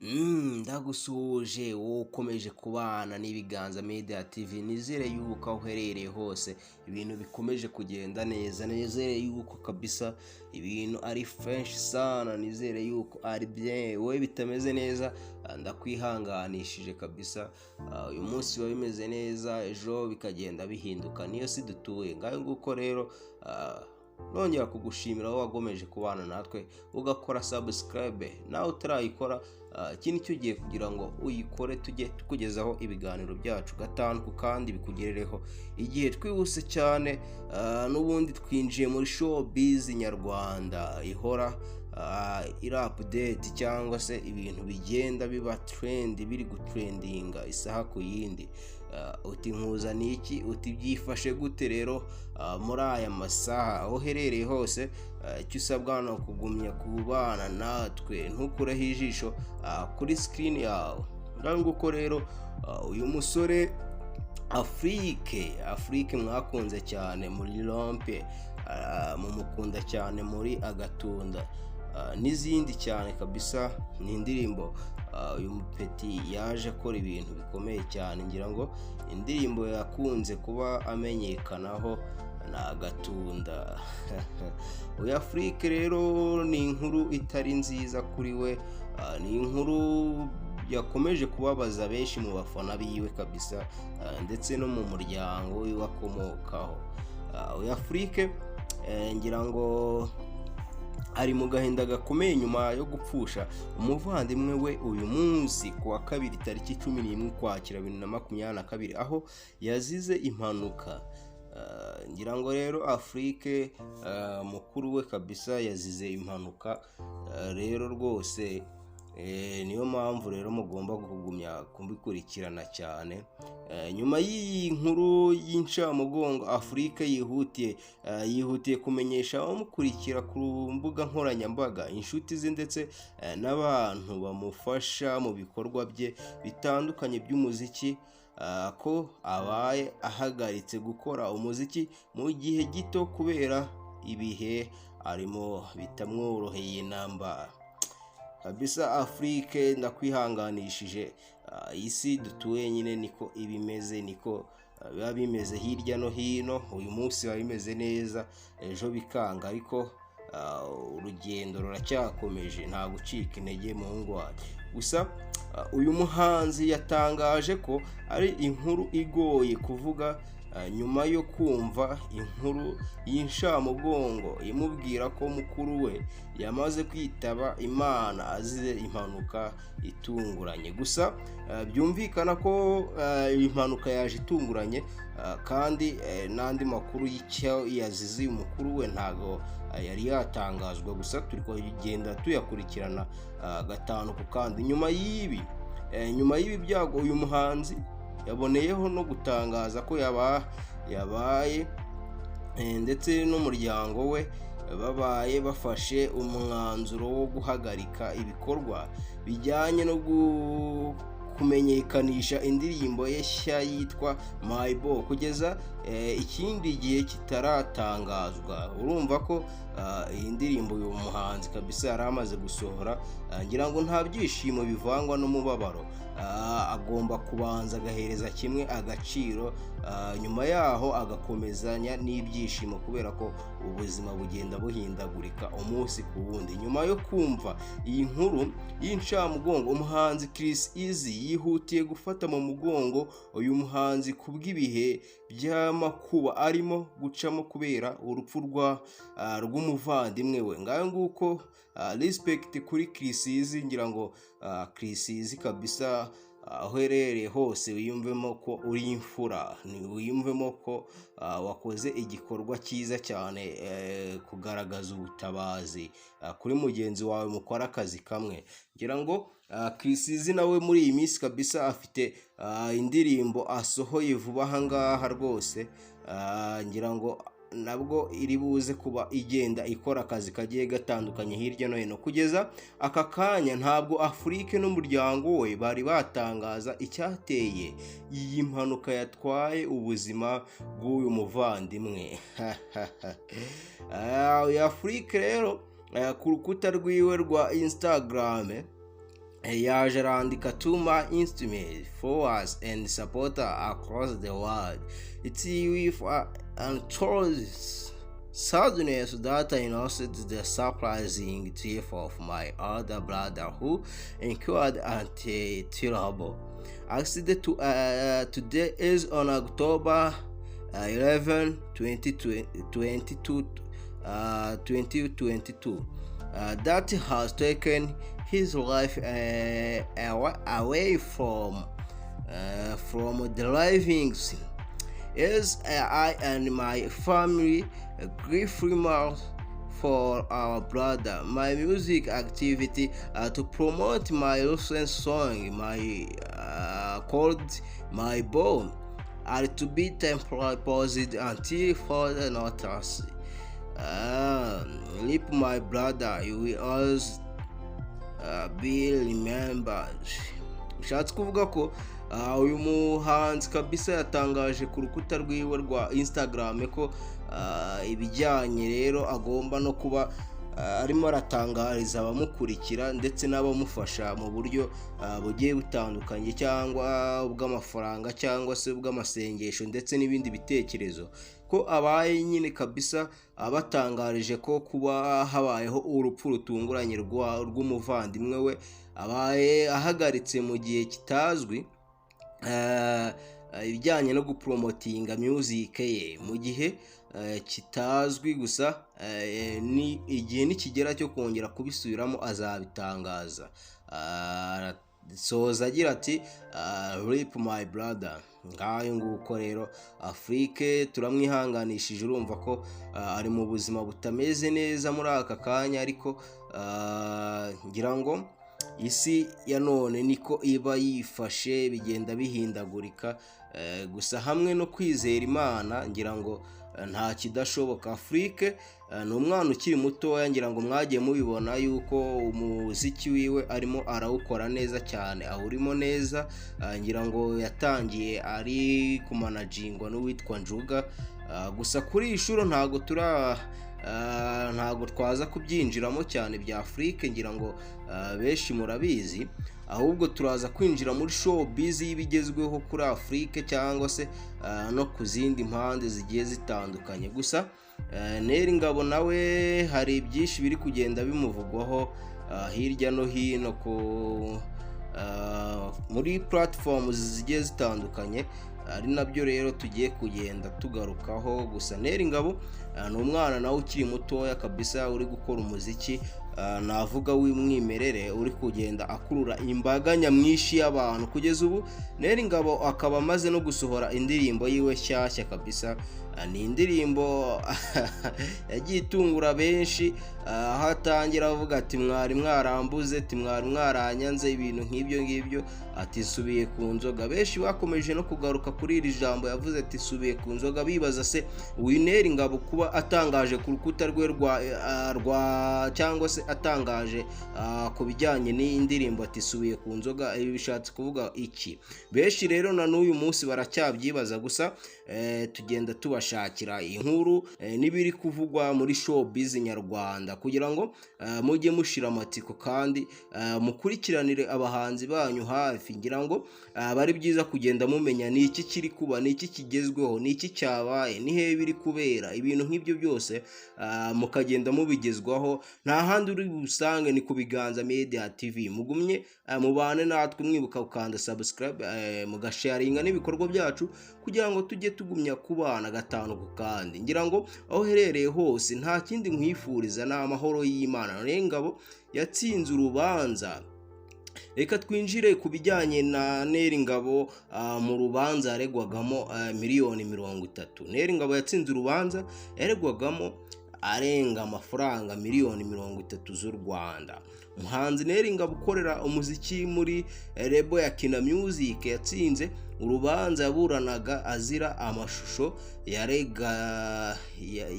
Ndagusuhuje wowe ukomeje kubana n'ibiganza Media TV, nizere yuko aho uherereye hose ibintu bikomeje kugenda neza, nizere yuko kabisa ibintu ari fresh sana, nizere yuko ari bien. Wowe bitameze neza ndakwihanganishije kabisa. Uyu munsi biba bimeze neza, ejo bikagenda bihinduka, niyo si dutuye ngaho nguko rero. Nongera kugushimira aho wagomeje kubana natwe ugakora subscribe, nawe utarayikora iki nicyo ugiye kugira ngo uyikore, tujye tukugezaho ibiganiro byacu gatanu kandi bikugerereho igihe twihuse cyane. N'ubundi twinjiye muri showbiz nyarwanda ihora iri update, cyangwa se ibintu bigenda biba trend, biri gutrendinga isaha ku yindi. Uti nkuzaniye iki, uti byifashe gute rero muri aya masaha aho uherereye hose. Icyo usabwa no kugumya kubana natwe, ntukureho ijisho kuri screen yawe. Nguko rero uyu musore Afrique mwakunze cyane muri rompe, mumukunda cyane muri agatunda n'izindi cyane kabisa. Ni indirimbo uyu mupeti yaje akora ibintu bikomeye cyane, ngira ngo indirimbo yakunze kuba amenyekanaho na agatunda. Uyu Afrique rero ni inkuru itari nziza kuri we, ni inkuru yakomeje kubabaza benshi mu bafana biwe kabisa, ndetse no mu muryango wiwe akomokaho. Uyu Afrique ngira ngo ari mu gahinda gakomeye nyuma yo gupfusha umuvandimwe we uyu munsi ku wa kabiri tariki 11 Ukwakira 2022, aho yazize impanuka. Ngira ngo rero Afrique mukuru we kabisa yazize impanuka rero rwose. Niyo mpamvu rero mugomba kugumya kubikurikirana cyane. Nyuma y'iyi nkuru y'incamugongo, Afrique yihutiye kumenyesha abamukurikira ku mbuga nkoranyambaga, inshuti ze ndetse n'abantu bamufasha mu bikorwa bye bitandukanye by'umuziki ko abaye ahagaritse gukora umuziki mu gihe gito kubera ibihe arimo bitamworoheye namba kabisa. Afrique ndakwihanganishije, isi dutuye nyine niko ibimeze, niko biba bimeze hirya no hino. Uyu munsi biba bimeze neza, ejo bikanga, ariko urugendo ruracyakomeje, nta gucika intege mu ngwate. Gusa uyu muhanzi yatangaje ko ari inkuru igoye kuvuga nyuma yo kumva inkuru y'incamugongo imubwira ko mukuru we yamaze kwitaba Imana azize impanuka itunguranye. Gusa byumvikana ko impanuka yaje itunguranye, kandi n'andi makuru y'icyo yazize umukuru we ntago yari yatangazwa. Gusa turi kugenda tuyakurikirana gatanu ku kandi. Nyuma y'ibi byago, uyu muhanzi yaboneyeho no gutangaza ko yabaye ndetse n'umuryango we babaye bafashe umwanzuro wo guhagarika ibikorwa bijyanye no kumenyekanisha indirimbo ye nshya yitwa My Bo kugeza ikindi gihe kitaratangazwa. Urumva ko iyi ndirimbo uyu muhanzi kabisa yari amaze gusohora. Ngira ngo nta byishimo bivangwa n'umubabaro, agomba kubanza agahereza kimwe agaciro, nyuma yaho agakomezanya n'ibyishimo, kubera ko ubuzima bugenda buhindagurika umunsi ku wundi. Nyuma yo kumva iyi nkuru y'incamugongo, umuhanzi Chris Easy yihutiye gufata mu mugongo uyu muhanzi kubw'ibihe by'amakuba arimo gucamo kubera urupfu rw'umuvandimwe we. Ngaho nguko respect kuri Chris Easy. Ngira ngo Chris Easy kabisa aho uherereye hose wiyumvemo ko uri imfura, wiyumvemo ko wakoze igikorwa cyiza cyane, kugaragaza ubutabazi kuri mugenzi wawe mukora akazi kamwe. Ngira ngo Chris Easy nawe muri iyi minsi kabisa afite indirimbo asohoye vuba aha ngaha rwose. Ngira ngo nabwo iri buze kuba igenda ikora akazi kagiye gatandukanye hirya no hino. Kugeza aka kanya ntabwo Afrique n'umuryango we bari batangaza icyateye iyi mpanuka yatwaye ubuzima bw'uyu muvandimwe. Afrique rero ku rukuta rwiwe rwa Instagram yaje arandika to my instrument followers and supporter across the world. It's with untold sadness that I announced the surprising death of my older brother who incurred a terrible accident. Today is on October 11, 2022. That has taken his life away from the living. As I and my family grieve for our brother, my music activity to promote my recent song, called My Bone, are to be temporarily paused until further notice. Rip my brother, you will always be remembered. Bishatse kuvuga ko uyu muhanzi kabisa yatangaje ku rukuta rwiwe rwa Instagram ko ibijyanye rero agomba no kuba arimo aratangariza abamukurikira ndetse n'abamufasha mu buryo bugiye butandukanye, cyangwa ubw'amafaranga cyangwa se ubw'amasengesho ndetse n'ibindi bitekerezo, ko abaye nyine kabisa abatangarije ko kuba habayeho urupfu rutunguranye rw'umuvandimwe we abaye ahagaritse mu gihe kitazwi ibijyanye no gupromotinga music ye mu gihe kitazwi, gusa ni igihe nikigera cyo kongera kubisubiramo azabitangaza. Soza agira ati rip my brother. Ngayo nguko rero Afrique turamwihanganishije, urumva ko ari mu buzima butameze neza muri aka kanya, ariko ngira ngo isi ya none niko iba yifashe, bigenda bihindagurika, gusa hamwe no kwizera Imana ngira ngo nta kidashoboka. Afrique ni umwana ukiri mutoya, ngira ngo mwagiye mubibona yuko umuziki wiwe arimo arawukora neza cyane, awurimo neza. Ngira ngo yatangiye ari kumanajingwa n'uwitwa Njuga, gusa kuri iyi shuro ntago twaza kubyinjiramo cyane bya Afrique, ngira ngo benshi murabizi, ahubwo turaza kwinjira muri showbiz y'ibigezweho kuri Afrique cyangwa se no ku zindi mpande zigiye zitandukanye. Gusa Neri Ngabo nawe hari byinshi biri kugenda bimuvugwaho hirya no hino muri platforms zigiye zitandukanye, ari nabyo rero tugiye kugenda tugarukaho. Gusa Neri Ngabo ni umwana nawe ukiri mutoya kabisa, uri gukora umuziki navuga w'umwimerere, uri kugenda akurura imbaga nyamwinshi y'abantu. Kugeza ubu Neri Ngabo akaba amaze no gusohora indirimbo yiwe shyashya kabisa. Ni indirimbo yagiye itungura benshi, aho atangira avuga ati mwari mwarambuze, ati mwari mwaranyanze, ibintu nk'ibyo ngibyo, ati subiye ku nzoga. Benshi bakomeje no kugaruka kuri iri jambo yavuze ati subiye ku nzoga, bibaza se Neri Ngabo kuba atangaje ku rukuta rwe rwa cyangwa se atangaje ku bijyanye n'indirimbo ati subiye ku nzoga, ibi bishatse kuvuga iki? Benshi rero na n'uyu munsi baracyabyibaza. Gusa tugenda tubashakira inkuru n'ibiri kuvugwa muri showbiz nyarwanda, kugira ngo mujye mushira amatsiko kandi mukurikiranire abahanzi banyu hafi. Ngira ngo bari byiza kugenda mumenya ni iki kiri kuba, ni iki kigezweho, ni iki cyabaye, ni hehe biri kubera, ibintu nk'ibyo byose mukagenda mubigezwaho. Nta handi uri busange ni ku Biganza Media TV. Mugumye mubane natwe, mwibuka gukanda subscribe, mugasharinga n'ibikorwa byacu kugira ngo tujye tugumya kubana gatanu ku kandi. Ngira ngo aho herereye hose nta kindi nkwifuriza ni amahoro y'Imana. Neri Ngabo yatsinze urubanza. Reka twinjire ku bijyanye na Neri Ngabo mu rubanza yaregwagamo miliyoni 30. Neri Ngabo yatsinze urubanza yaregwagamo arenga amafaranga miliyoni 30 z'u Rwanda. Umuhanzi Neri Ngabo ukorera umuziki muri Lebo ya Kina Music yatsinze urubanza yaburanaga azira amashusho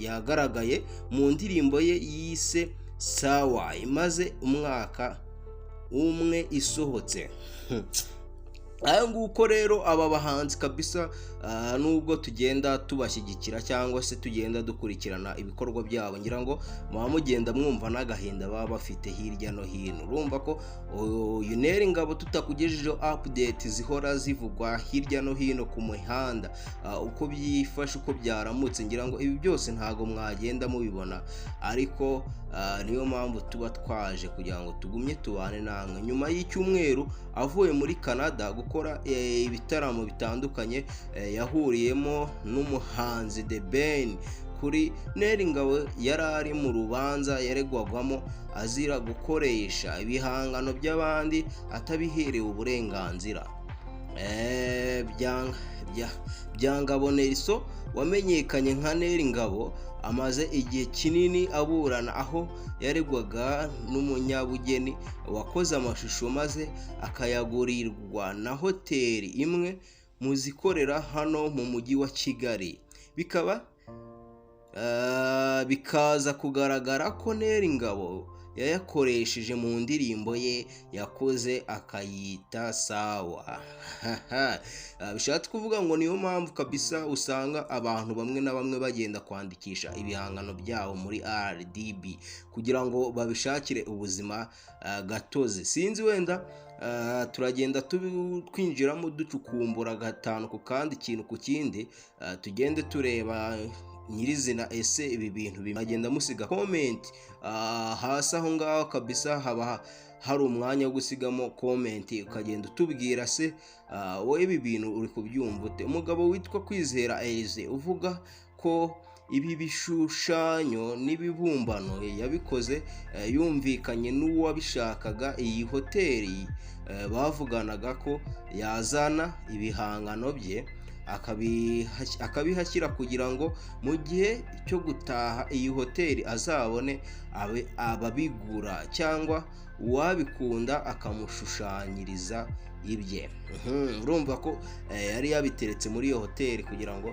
yagaragaye mu ndirimbo ye yise Sawa, imaze umwaka umwe isohotse. aya nguko rero aba bahanzi kabisa, nubwo tugenda tubashyigikira cyangwa se tugenda dukurikirana ibikorwa byabo, ngira ngo muba mugenda mwumva n'agahinda baba bafite hirya no hino. Urumva ko uyu Neri Ngabo tutakugejejeho update zihora zivugwa hirya no hino ku mihanda, uko byifashe uko byaramutse, ngira ngo ibi byose ntago mwagenda mubibona, ariko niyo mpamvu tuba twaje kugira ngo tugumye tubane namwe. Nyuma y'icyumweru avuye muri Canada gukora ibitaramo bitandukanye, yahuriyemo n'umuhanzi The Ben. Kuri Neri Ngabo yari ari mu rubanza yaregwagwamo azira gukoresha ibihangano by'abandi atabiherewe uburenganzira. Ngabo Nelson wamenyekanye nka Neri Ngabo amaze igihe kinini aburana, aho yaregwaga n'umunyabugeni wakoze amashusho maze akayagurirwa na hoteli imwe mu zikorera hano mu mujyi wa Kigali. Bikaza kugaragara ko Neri Ngabo yayakoresheje mu ndirimbo ye yakoze akayita sawa. Bishatse kuvuga ngo niyo mpamvu kabisa usanga abantu bamwe na bamwe bagenda kwandikisha ibihangano byabo muri RDB kugira ngo babishakire ubuzima gatozi. Sinzi wenda turagenda twinjiramo ducukumbura gatanu ku kandi ikintu ku kindi, tugende tureba nyirizina ese ibi bintu bimagenda musiga comment hasi aho ngaho kabisa. Haba hari umwanya wo gusigamo comment ukagenda utubwira se wowe ibi bintu uri kubyumva ute. Umugabo witwa Kwizera Elise uvuga ko ibi bishushanyo n'ibibumbano yabikoze yumvikanye n'uwabishakaga iyi hoteli, bavuganaga ko yazana ibihangano bye akabihashyira kugira ngo mu gihe cyo gutaha iyi hoteli azabone ababigura cyangwa uwabikunda akamushushanyiriza ibye. Urumva ko yari yabiteretse muri iyo hoteli kugira ngo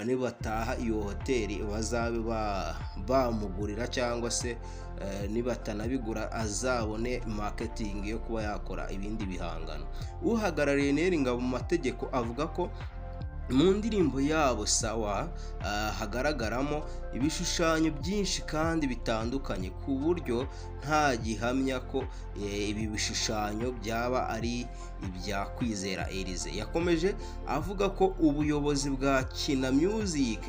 nibataha iyo hoteli bazabe bamugurira, cyangwa se nibatanabigura azabone marketing yo kuba yakora ibindi bihangano. Uhagarariye Neri Ngabo mu mategeko avuga ko mu ndirimbo yabo sawa hagaragaramo ibishushanyo byinshi kandi bitandukanye ku buryo nta gihamya ko ibi bishushanyo byaba ari ibya Kwizera Elise. Yakomeje avuga ko ubuyobozi bwa Kina Music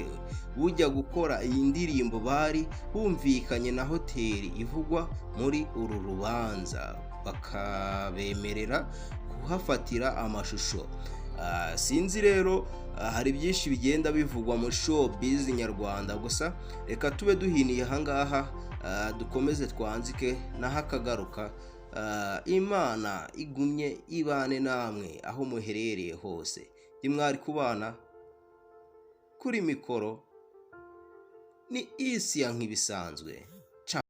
bujya gukora iyi ndirimbo bari bumvikanye na hoteli ivugwa muri uru rubanza bakabemerera kuhafatira amashusho. Sinzi rero, hari byinshi bigenda bivugwa muri showbiz nyarwanda, gusa reka tube duhiniye ahangaha, dukomeze twanzike naho akagaruka. Imana igumye ibane namwe aho muherereye hose. Mwari kubana kuri mikoro ni isi ya nk'ibisanzwe.